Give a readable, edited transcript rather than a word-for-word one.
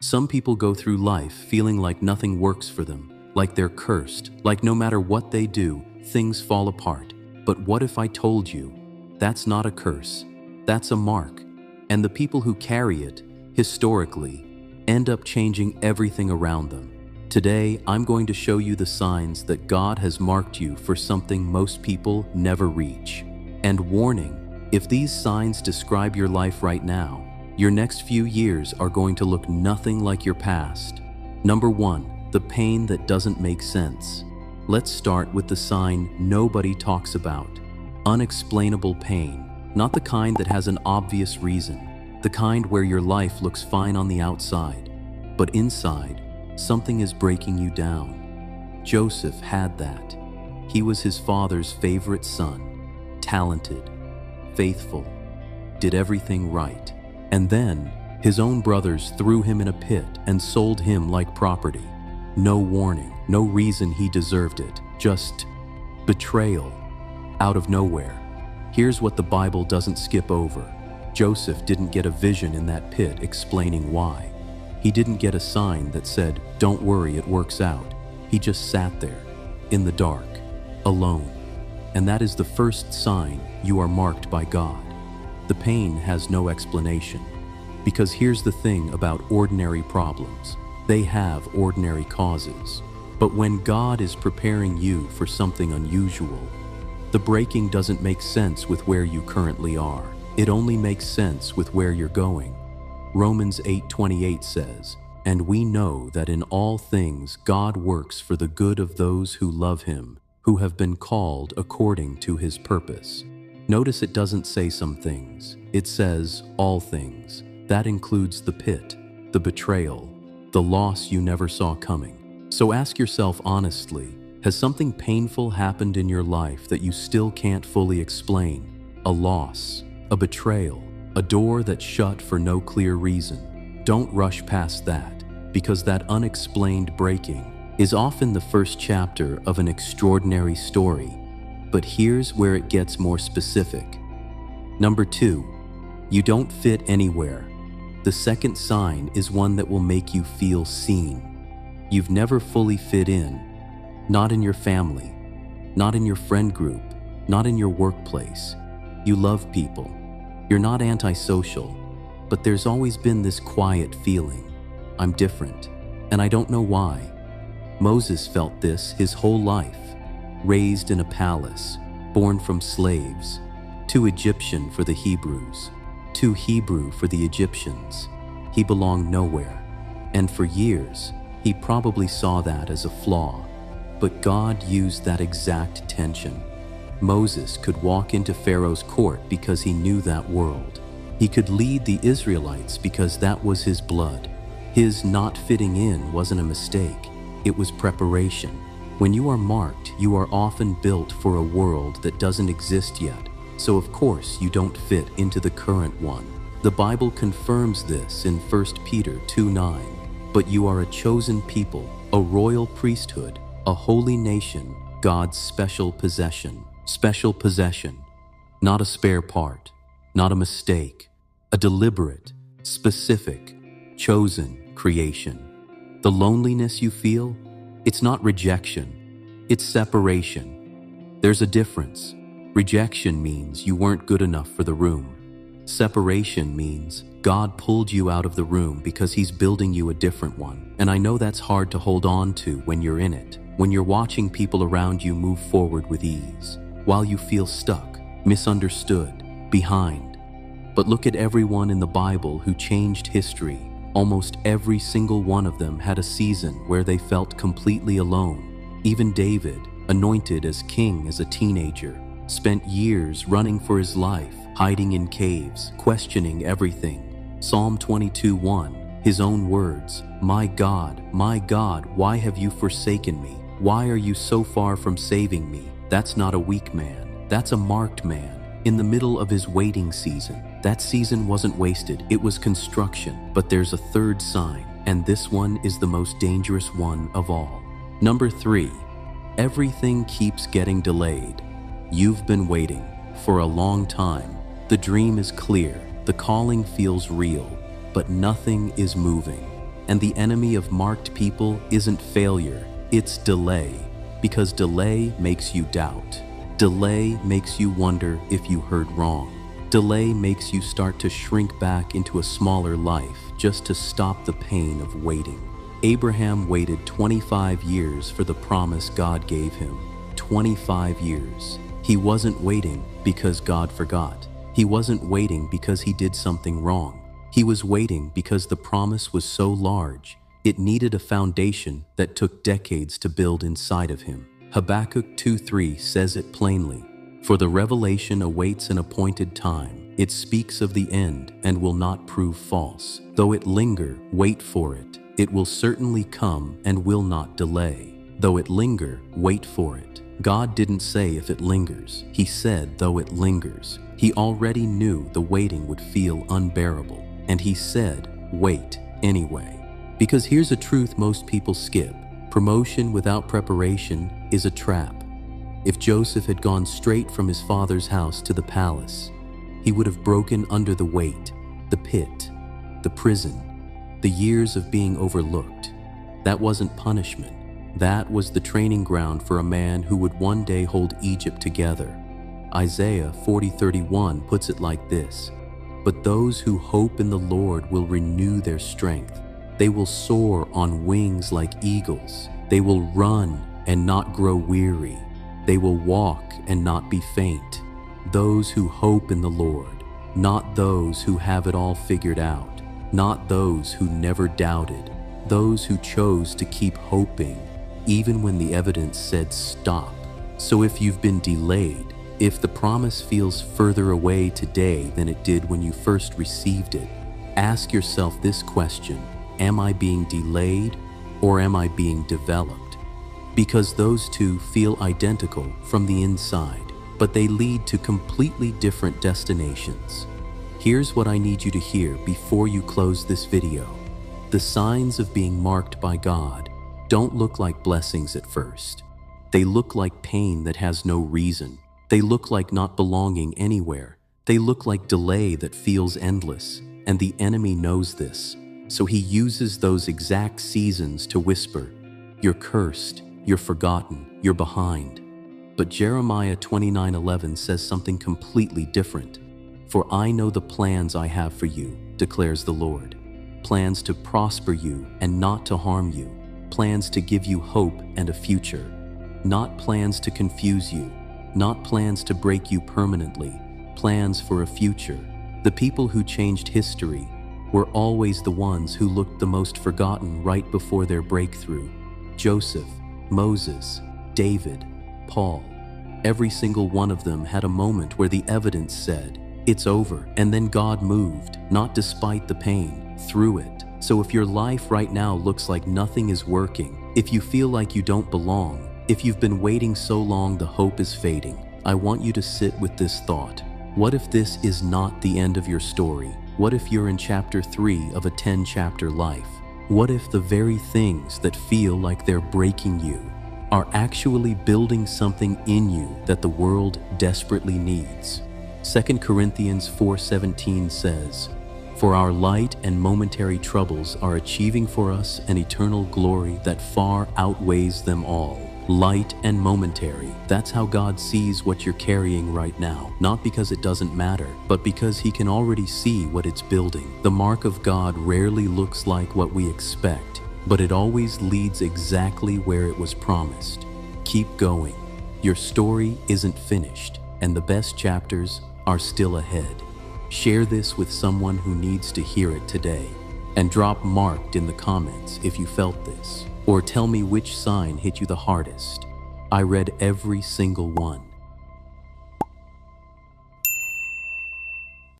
Some people go through life feeling like nothing works for them, like they're cursed, like no matter what they do, things fall apart. But what if I told you, that's not a curse, that's a mark. And the people who carry it, historically, end up changing everything around them. Today, I'm going to show you the signs that God has marked you for something most people never reach. And warning, if these signs describe your life right now, your next few years are going to look nothing like your past. Number 1, the pain that doesn't make sense. Let's start with the sign nobody talks about. Unexplainable pain. Not the kind that has an obvious reason. The kind where your life looks fine on the outside, but inside, something is breaking you down. Joseph had that. He was his father's favorite son. Talented, faithful, did everything right. And then, his own brothers threw him in a pit and sold him like property. No warning, no reason he deserved it, just betrayal out of nowhere. Here's what the Bible doesn't skip over. Joseph didn't get a vision in that pit explaining why. He didn't get a sign that said, "Don't worry, it works out." He just sat there, in the dark, alone. And that is the first sign you are marked by God. The pain has no explanation. Because here's the thing about ordinary problems. They have ordinary causes. But when God is preparing you for something unusual, the breaking doesn't make sense with where you currently are. It only makes sense with where you're going. Romans 8:28 says, "And we know that in all things God works for the good of those who love him, who have been called according to his purpose." Notice it doesn't say some things. It says all things. That includes the pit, the betrayal, the loss you never saw coming. So ask yourself honestly, has something painful happened in your life that you still can't fully explain? A loss, a betrayal, a door that shut for no clear reason. Don't rush past that, because that unexplained breaking is often the first chapter of an extraordinary story. But here's where it gets more specific. Number 2, you don't fit anywhere. The second sign is one that will make you feel seen. You've never fully fit in. Not in your family, not in your friend group, not in your workplace. You love people. You're not antisocial, but there's always been this quiet feeling. I'm different, and I don't know why. Moses felt this his whole life. Raised in a palace, born from slaves, too Egyptian for the Hebrews, too Hebrew for the Egyptians. He belonged nowhere, and for years, he probably saw that as a flaw. But God used that exact tension. Moses could walk into Pharaoh's court because he knew that world. He could lead the Israelites because that was his blood. His not fitting in wasn't a mistake, it was preparation. When you are marked, you are often built for a world that doesn't exist yet, so of course you don't fit into the current one. The Bible confirms this in 1 Peter 2:9. But you are a chosen people, a royal priesthood, a holy nation, God's special possession. Special possession, not a spare part, not a mistake, a deliberate, specific, chosen creation. The loneliness you feel, it's not rejection, it's separation. There's a difference. Rejection means you weren't good enough for the room. Separation means God pulled you out of the room because he's building you a different one. And I know that's hard to hold on to when you're in it, when you're watching people around you move forward with ease, while you feel stuck, misunderstood, behind. But look at everyone in the Bible who changed history. Almost every single one of them had a season where they felt completely alone. Even David, anointed as king as a teenager, spent years running for his life, hiding in caves, questioning everything. Psalm 22:1, his own words, my God, why have you forsaken me? Why are you so far from saving me?" That's not a weak man, that's a marked man. In the middle of his waiting season, that season wasn't wasted, it was construction. But there's a third sign, and this one is the most dangerous one of all. Number 3, everything keeps getting delayed. You've been waiting for a long time. The dream is clear, the calling feels real, but nothing is moving. And the enemy of marked people isn't failure, it's delay. Because delay makes you doubt. Delay makes you wonder if you heard wrong. Delay makes you start to shrink back into a smaller life just to stop the pain of waiting. Abraham waited 25 years for the promise God gave him. 25 years. He wasn't waiting because God forgot. He wasn't waiting because he did something wrong. He was waiting because the promise was so large, it needed a foundation that took decades to build inside of him. Habakkuk 2:3 says it plainly, "For the revelation awaits an appointed time. It speaks of the end and will not prove false. Though it linger, wait for it. It will certainly come and will not delay. Though it linger, wait for it." God didn't say if it lingers. He said, though it lingers. He already knew the waiting would feel unbearable. And he said, wait anyway. Because here's a truth most people skip. Promotion without preparation is a trap. If Joseph had gone straight from his father's house to the palace, he would have broken under the weight, the pit, the prison, the years of being overlooked. That wasn't punishment. That was the training ground for a man who would one day hold Egypt together. Isaiah 40:31 puts it like this, "But those who hope in the Lord will renew their strength. They will soar on wings like eagles. They will run and not grow weary. They will walk and not be faint." Those who hope in the Lord, not those who have it all figured out, not those who never doubted, those who chose to keep hoping even when the evidence said stop. So if you've been delayed, if the promise feels further away today than it did when you first received it, ask yourself this question: am I being delayed or am I being developed? Because those two feel identical from the inside, but they lead to completely different destinations. Here's what I need you to hear before you close this video. The signs of being marked by God don't look like blessings at first. They look like pain that has no reason. They look like not belonging anywhere. They look like delay that feels endless, and the enemy knows this. So he uses those exact seasons to whisper, "You're cursed, you're forgotten, you're behind." But Jeremiah 29:11 says something completely different. "For I know the plans I have for you, declares the Lord. Plans to prosper you and not to harm you. Plans to give you hope and a future. Not plans to confuse you. Not plans to break you permanently. Plans for a future." The people who changed history were always the ones who looked the most forgotten right before their breakthrough. Joseph, Moses, David, Paul. Every single one of them had a moment where the evidence said, "It's over," and then God moved, not despite the pain, through it. So if your life right now looks like nothing is working, if you feel like you don't belong, if you've been waiting so long the hope is fading, I want you to sit with this thought. What if this is not the end of your story? What if you're in chapter 3 of a 10-chapter life? What if the very things that feel like they're breaking you are actually building something in you that the world desperately needs? 2 Corinthians 4:17 says, "For our light and momentary troubles are achieving for us an eternal glory that far outweighs them all." Light and momentary. That's how God sees what you're carrying right now. Not because it doesn't matter, but because He can already see what it's building. The mark of God rarely looks like what we expect, but it always leads exactly where it was promised. Keep going. Your story isn't finished, and the best chapters are still ahead. Share this with someone who needs to hear it today. And drop marked in the comments if you felt this. Or tell me which sign hit you the hardest. I read every single one.